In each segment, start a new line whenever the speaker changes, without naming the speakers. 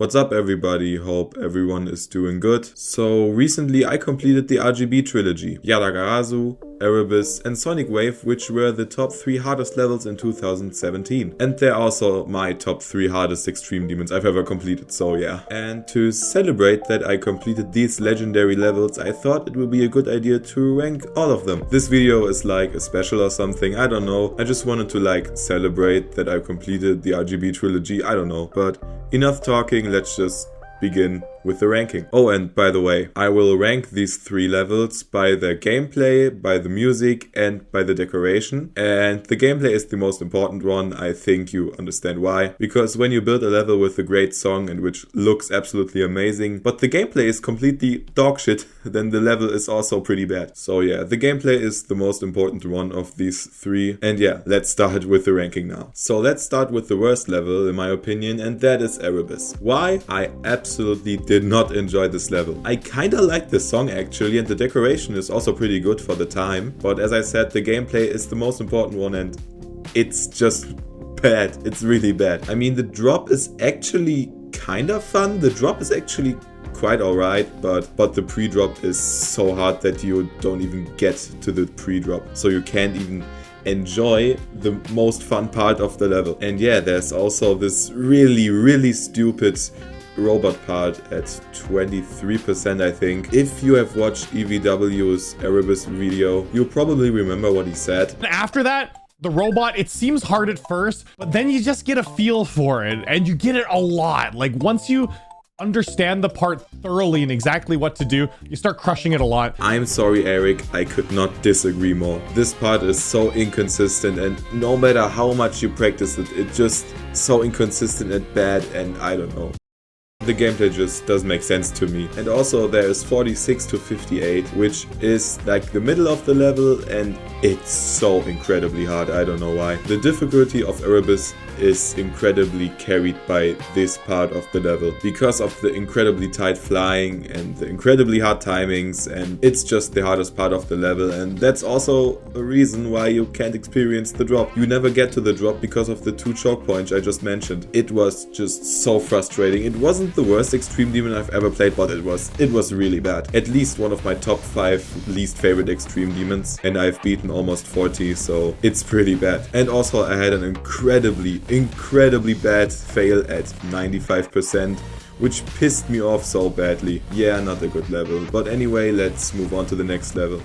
What's up everybody, hope everyone is doing good. So recently I completed the RGB Trilogy, Yatagarasu, Erebus and Sonic Wave, which were the top 3 hardest levels in 2017. And they're also my top 3 hardest extreme demons I've ever completed, so yeah. And to celebrate that I completed these legendary levels, I thought it would be a good idea to rank all of them. This video is like a special or something, I don't know. I just wanted to celebrate that I completed the RGB Trilogy, I don't know. But enough talking, let's just begin with the ranking. Oh, and by the way, I will rank these 3 levels by the gameplay, by the music, and by the decoration. And the gameplay is the most important one. I think you understand why. Because when you build a level with a great song and which looks absolutely amazing, but the gameplay is completely dog shit, then the level is also pretty bad. So yeah, the gameplay is the most important one of these 3. And yeah, let's start with the ranking now. So let's start with the worst level, in my opinion, and that is Erebus. Why? I absolutely did not enjoy this level. I kinda like the song actually, and the decoration is also pretty good for the time, but as I said, the gameplay is the most important one and it's just bad. It's really bad. I mean, the drop is actually kinda fun. The drop is actually quite alright, but the pre-drop is so hard that you don't even get to the pre-drop, so you can't even enjoy the most fun part of the level. And yeah, there's also this really stupid robot part at 23%, I think. If you have watched EVW's Erebus video, you probably remember what he said.
After that, the robot, it seems hard at first, but then you just get a feel for it, and you get it a lot. Like, once you understand the part thoroughly and exactly what to do, you start crushing it a lot.
I'm sorry, Eric, I could not disagree more. This part is so inconsistent, and no matter how much you practice it, it's just so inconsistent and bad, and I don't know. The gameplay just doesn't make sense to me. And also there is 46 to 58, which is like the middle of the level, and it's so incredibly hard, I don't know why. The difficulty of Erebus is incredibly carried by this part of the level because of the incredibly tight flying and the incredibly hard timings, and it's just the hardest part of the level, and that's also a reason why you can't experience the drop. You never get to the drop because of the 2 choke points I just mentioned. It was just so frustrating. It wasn't the worst extreme demon I've ever played, but it was really bad. At least one of my top 5 least favorite extreme demons, and I've beaten almost 40, so it's pretty bad. And also I had an incredibly bad fail at 95%, which pissed me off so badly. Yeah, not a good level. But anyway, let's move on to the next level.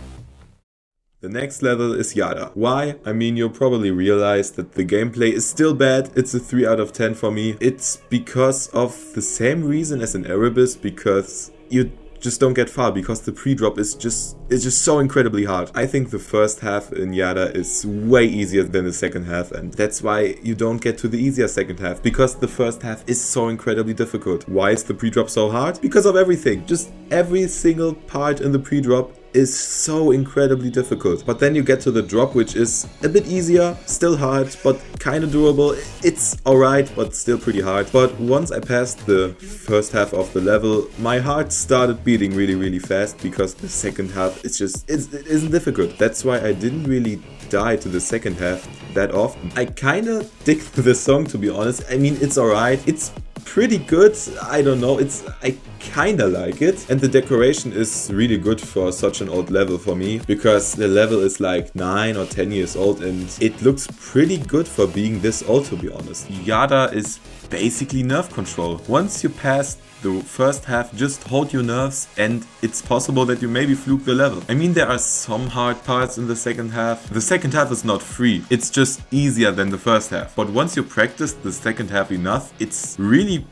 The next level is Yada. Why? I mean, you'll probably realize that the gameplay is still bad. It's a 3 out of 10 for me. It's because of the same reason as in Erebus, because you just don't get far, because the pre-drop is just so incredibly hard. I think the first half in Yada is way easier than the second half, and that's why you don't get to the easier second half, because the first half is so incredibly difficult. Why is the pre-drop so hard? Because of everything. Just every single part in the pre-drop is so incredibly difficult. But then you get to the drop, which is a bit easier, still hard, but kind of doable. It's alright, but still pretty hard. But once I passed the first half of the level, my heart started beating really fast, because the second half it isn't difficult. That's why I didn't really die to the second half that often. I kind of dig the song, to be honest. I mean, it's alright. It's pretty good. I don't know. I kinda like it, and the decoration is really good for such an old level for me, because the level is like 9 or 10 years old and it looks pretty good for being this old, to be honest. Yada is basically nerve control. Once you pass the first half, just hold your nerves and it's possible that you maybe fluke the level. I mean, there are some hard parts in the second half. The second half is not free, it's just easier than the first half. But once you practice the second half enough, it's really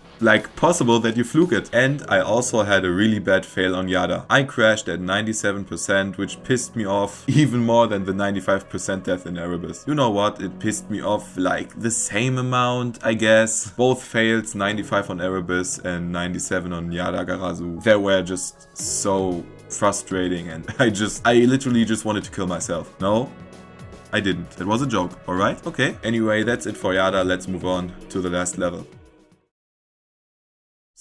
possible that you fluke it. And I also had a really bad fail on Yada. I crashed at 97%, which pissed me off even more than the 95% death in Erebus. You know what? It pissed me off like the same amount, I guess. Both fails, 95 on Erebus and 97 on Yatagarasu. They were just so frustrating, and I literally just wanted to kill myself. No, I didn't. It was a joke, alright? Okay. Anyway, that's it for Yada. Let's move on to the last level.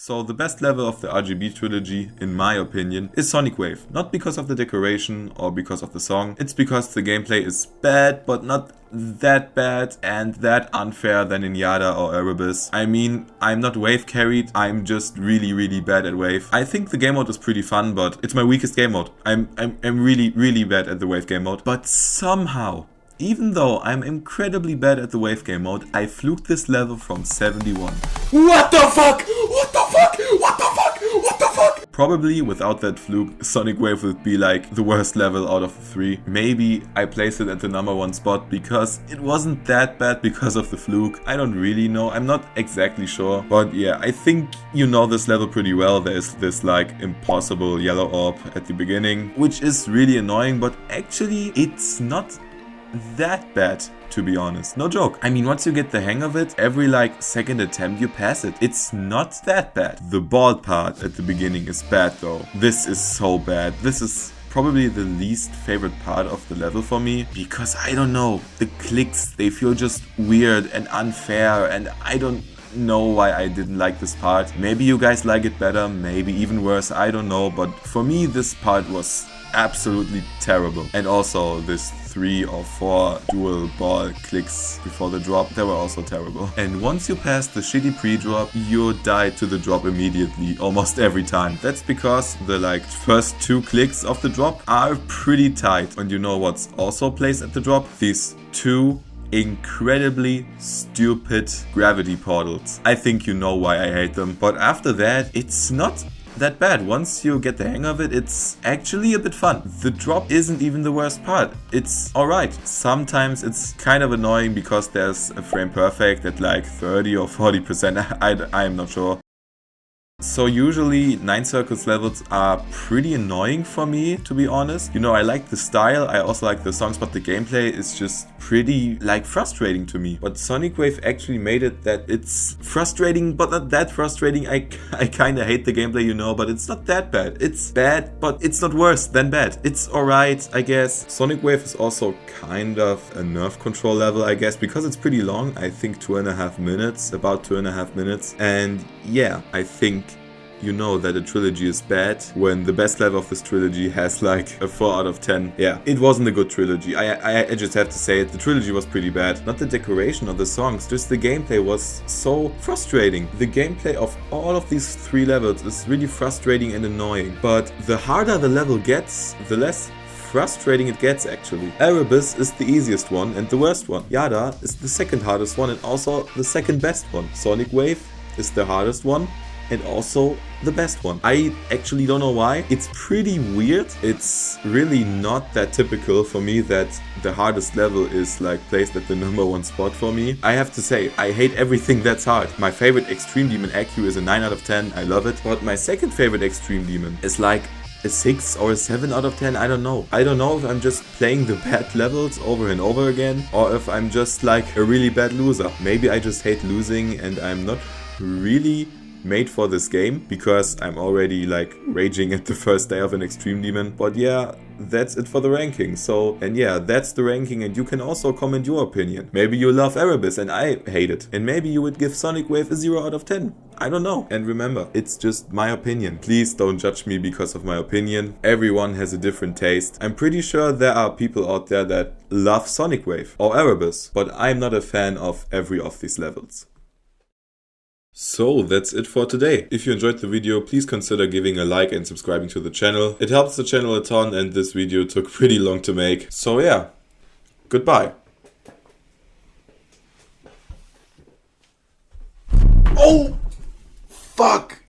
So the best level of the RGB Trilogy, in my opinion, is Sonic Wave. Not because of the decoration or because of the song, it's because the gameplay is bad, but not that bad and that unfair than in Yada or Erebus. I mean, I'm not wave carried, I'm just really bad at wave. I think the game mode is pretty fun, but it's my weakest game mode. I'm really bad at the wave game mode. But somehow, even though I'm incredibly bad at the wave game mode, I fluked this level from 71. What the fuck? What the fuck? What the fuck? What the fuck? Probably without that fluke, Sonic Wave would be like the worst level out of the 3. Maybe I placed it at the number 1 spot because it wasn't that bad because of the fluke. I don't really know. I'm not exactly sure. But yeah, I think you know this level pretty well. There's this like impossible yellow orb at the beginning, which is really annoying, but actually it's not that bad, to be honest. No joke. I mean, once you get the hang of it, every like second attempt you pass it. It's not that bad. The ball part at the beginning is bad though. This is so bad. This is probably the least favorite part of the level for me because I don't know, the clicks, they feel just weird and unfair and I don't know why I didn't like this part. Maybe you guys like it better, maybe even worse, I don't know, but for me this part was absolutely terrible. And also this 3 or 4 dual ball clicks before the drop, they were also terrible. And once you pass the shitty pre-drop, you die to the drop immediately, almost every time. That's because the like first 2 clicks of the drop are pretty tight. And you know what's also placed at the drop? These 2 incredibly stupid gravity portals. I think you know why I hate them. But after that, it's not that bad. Once you get the hang of it, it's actually a bit fun. The drop isn't even the worst part. It's alright. Sometimes it's kind of annoying because there's a frame perfect at like 30 or 40%. I'm not sure. So usually 9 circles levels are pretty annoying for me, to be honest. You know, I like the style, I also like the songs, but the gameplay is just pretty like frustrating to me. But Sonic Wave actually made it that it's frustrating, but not that frustrating. I kind of hate the gameplay, you know, but it's not that bad. It's bad, but it's not worse than bad. It's alright, I guess. Sonic Wave is also kind of a nerf control level, I guess, because it's pretty long. I think 2.5 minutes, about 2.5 minutes. And yeah, I think you know that a trilogy is bad when the best level of this trilogy has like a 4 out of 10. Yeah, it wasn't a good trilogy. I just have to say it. The trilogy was pretty bad. Not the decoration or the songs, just the gameplay was so frustrating. The gameplay of all of these 3 levels is really frustrating and annoying. But the harder the level gets, the less frustrating it gets actually. Erebus is the easiest one and the worst one. Yada is the second hardest one and also the second best one. Sonic Wave is the hardest one and also the best one. I actually don't know why. It's pretty weird. It's really not that typical for me that the hardest level is like placed at the number 1 spot for me. I have to say, I hate everything that's hard. My favorite Extreme Demon AQ is a 9 out of 10. I love it. But my second favorite Extreme Demon is like a 6 or a 7 out of 10. I don't know. I don't know if I'm just playing the bad levels over and over again or if I'm just like a really bad loser. Maybe I just hate losing and I'm not really made for this game because I'm already like raging at the first day of an Extreme Demon. But yeah, that's it for the ranking. So, and yeah, that's the ranking and you can also comment your opinion. Maybe you love Erebus and I hate it. And maybe you would give Sonic Wave a 0 out of 10. I don't know. And remember, it's just my opinion. Please don't judge me because of my opinion. Everyone has a different taste. I'm pretty sure there are people out there that love Sonic Wave or Erebus, but I'm not a fan of every of these levels. So that's it for today. If you enjoyed the video, please consider giving a like and subscribing to the channel. It helps the channel a ton and this video took pretty long to make. So yeah, goodbye. Oh, fuck.